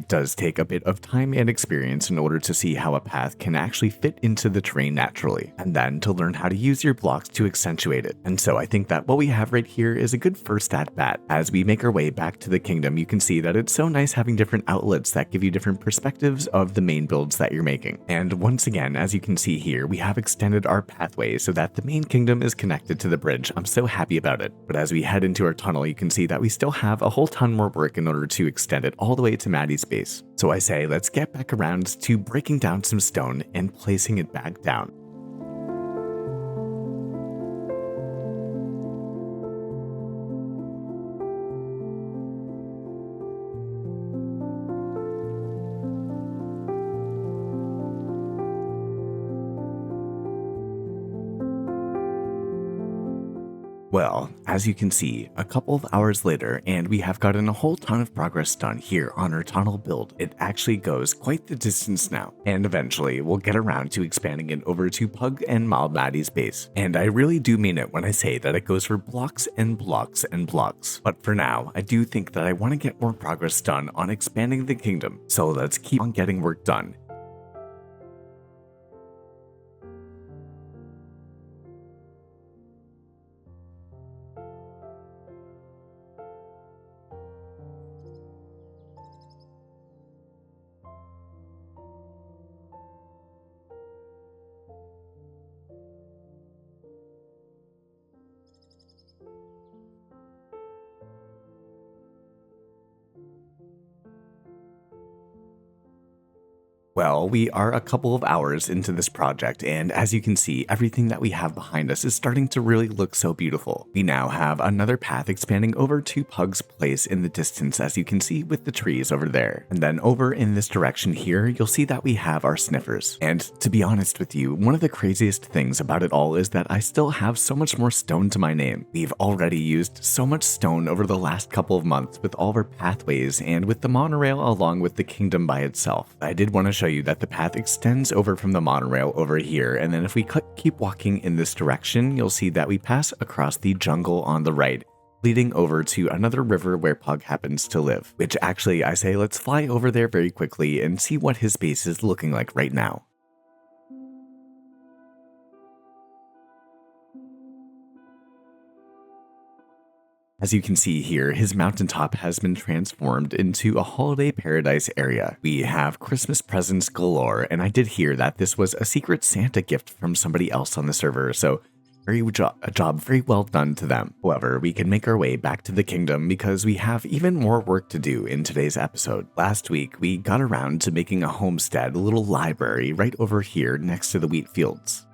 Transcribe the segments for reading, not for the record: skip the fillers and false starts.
it does take a bit of time and experience in order to see how a path can actually fit into the terrain naturally, and then to learn how to use your blocks to accentuate it. And so I think that what we have right here is a good first at bat. As we make our way back to the kingdom, you can see that it's so nice having different outlets that give you different perspectives of the main builds that you're making. And once again, as you can see here, we have extended our pathway so that the main kingdom is connected to the bridge. I'm so happy about it. But as we head into our tunnel, you can see that we still have a whole ton more work in order to extend it all the way to Maddie's base. So I say let's get back around to breaking down some stone and placing it back down. Well, as you can see, a couple of hours later, and we have gotten a whole ton of progress done here on our tunnel build. It actually goes quite the distance now, and eventually we'll get around to expanding it over to Pug and Mal Maddie's base. And I really do mean it when I say that it goes for blocks and blocks and blocks. But for now, I do think that I want to get more progress done on expanding the kingdom, so let's keep on getting work done. Well, we are a couple of hours into this project, and as you can see, everything that we have behind us is starting to really look so beautiful. We now have another path expanding over to Pug's place in the distance, as you can see with the trees over there. And then over in this direction here, you'll see that we have our sniffers. And to be honest with you, one of the craziest things about it all is that I still have so much more stone to my name. We've already used so much stone over the last couple of months with all of our pathways and with the monorail along with the kingdom by itself. I did want to show you that the path extends over from the monorail over here, and then if we keep walking in this direction, you'll see that we pass across the jungle on the right, leading over to another river where Pug happens to live, which actually I say let's fly over there very quickly and see what his base is looking like right now. As you can see here, his mountaintop has been transformed into a holiday paradise area. We have Christmas presents galore, and I did hear that this was a secret Santa gift from somebody else on the server, so a job very well done to them. However, we can make our way back to the kingdom because we have even more work to do in today's episode. Last week, we got around to making a homestead, a little library right over here next to the wheat fields.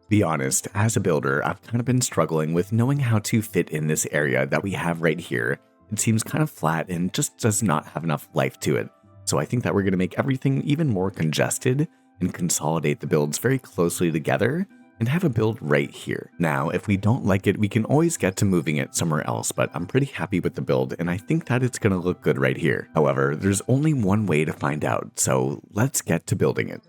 Be honest, as a builder, I've kind of been struggling with knowing how to fit in this area that we have right here. It seems kind of flat and just does not have enough life to it. So I think that we're going to make everything even more congested and consolidate the builds very closely together and have a build right here. Now, if we don't like it, we can always get to moving it somewhere else, but I'm pretty happy with the build and I think that it's going to look good right here. However, there's only one way to find out, so let's get to building it.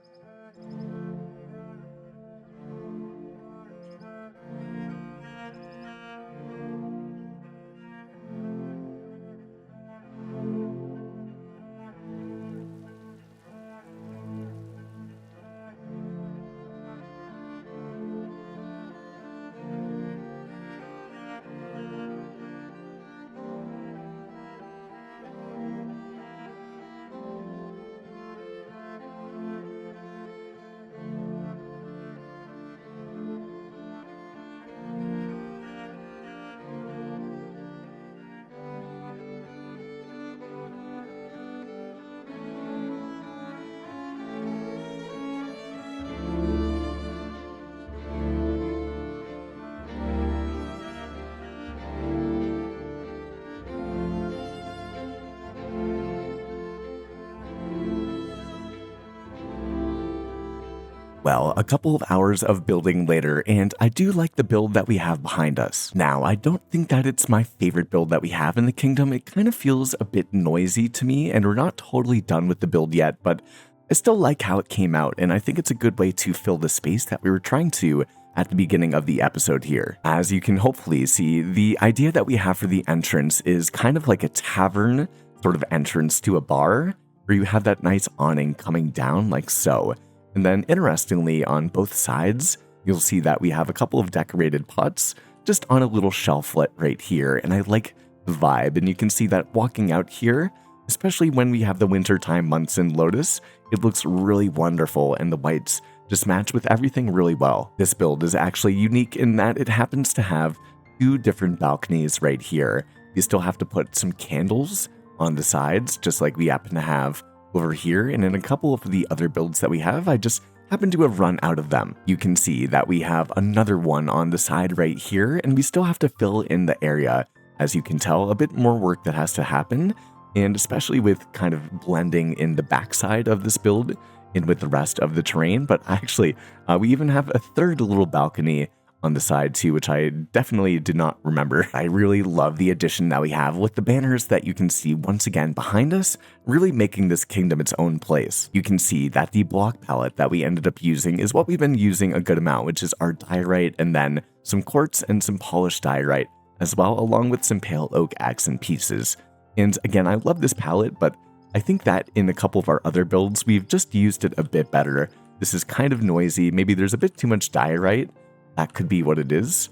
Well, a couple of hours of building later, and I do like the build that we have behind us. Now, I don't think that it's my favorite build that we have in the kingdom. It kind of feels a bit noisy to me, and we're not totally done with the build yet, but I still like how it came out, and I think it's a good way to fill the space that we were trying to at the beginning of the episode here. As you can hopefully see, the idea that we have for the entrance is kind of like a tavern sort of entrance to a bar, where you have that nice awning coming down like so. And then interestingly, on both sides, you'll see that we have a couple of decorated pots just on a little shelflet right here. And I like the vibe. And you can see that walking out here, especially when we have the wintertime months in Lotus, it looks really wonderful and the whites just match with everything really well. This build is actually unique in that it happens to have 2 different balconies right here. You still have to put some candles on the sides, just like we happen to have over here, and in a couple of the other builds that we have, I just happen to have run out of them. You can see that we have another one on the side right here, and we still have to fill in the area. As you can tell, a bit more work that has to happen, and especially with kind of blending in the backside of this build in with the rest of the terrain. But actually, we even have a third little balcony on the side too, which I definitely did not remember. I really love the addition that we have with the banners that you can see once again behind us, really making this kingdom its own place. You can see that the block palette that we ended up using is what we've been using a good amount, which is our diorite and then some quartz and some polished diorite as well, along with some pale oak accent pieces. And again, I love this palette, but I think that in a couple of our other builds, we've just used it a bit better. This is kind of noisy. Maybe there's a bit too much diorite. That could be what it is,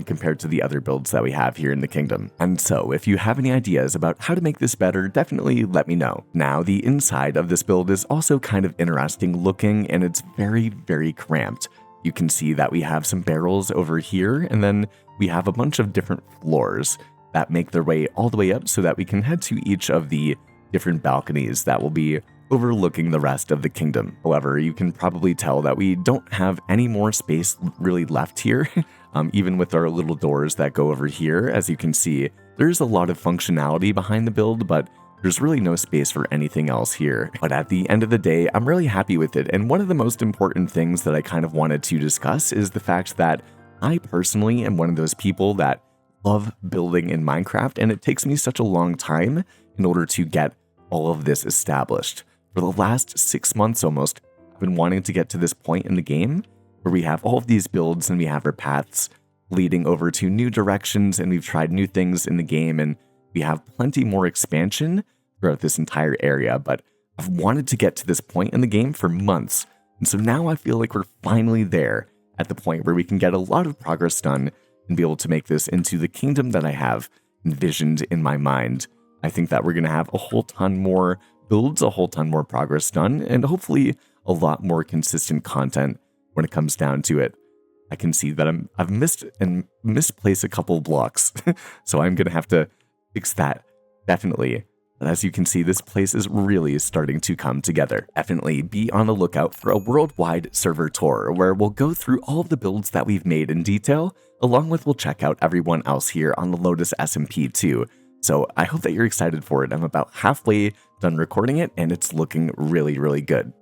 compared to the other builds that we have here in the kingdom. And so if you have any ideas about how to make this better, definitely let me know. Now, the inside of this build is also kind of interesting looking, and it's very, very cramped. You can see that we have some barrels over here, and then we have a bunch of different floors that make their way all the way up so that we can head to each of the different balconies that will be overlooking the rest of the kingdom. However, you can probably tell that we don't have any more space really left here, even with our little doors that go over here. As you can see, there's a lot of functionality behind the build, but there's really no space for anything else here. But at the end of the day, I'm really happy with it. And one of the most important things that I kind of wanted to discuss is the fact that I personally am one of those people that love building in Minecraft, and it takes me such a long time in order to get all of this established. For the last 6 months almost, I've been wanting to get to this point in the game where we have all of these builds and we have our paths leading over to new directions, and we've tried new things in the game, and we have plenty more expansion throughout this entire area. But I've wanted to get to this point in the game for months, and so now I feel like we're finally there at the point where we can get a lot of progress done and be able to make this into the kingdom that I have envisioned in my mind. I think that we're going to have a whole ton more builds, a whole ton more progress done, and hopefully a lot more consistent content when it comes down to it. I can see that I've misplaced a couple blocks, so I'm going to have to fix that, definitely. But as you can see, this place is really starting to come together. Definitely be on the lookout for a worldwide server tour where we'll go through all of the builds that we've made in detail, along with we'll check out everyone else here on the Lotus SMP too. So I hope that you're excited for it. I'm about halfway done recording it, and it's looking really, really good.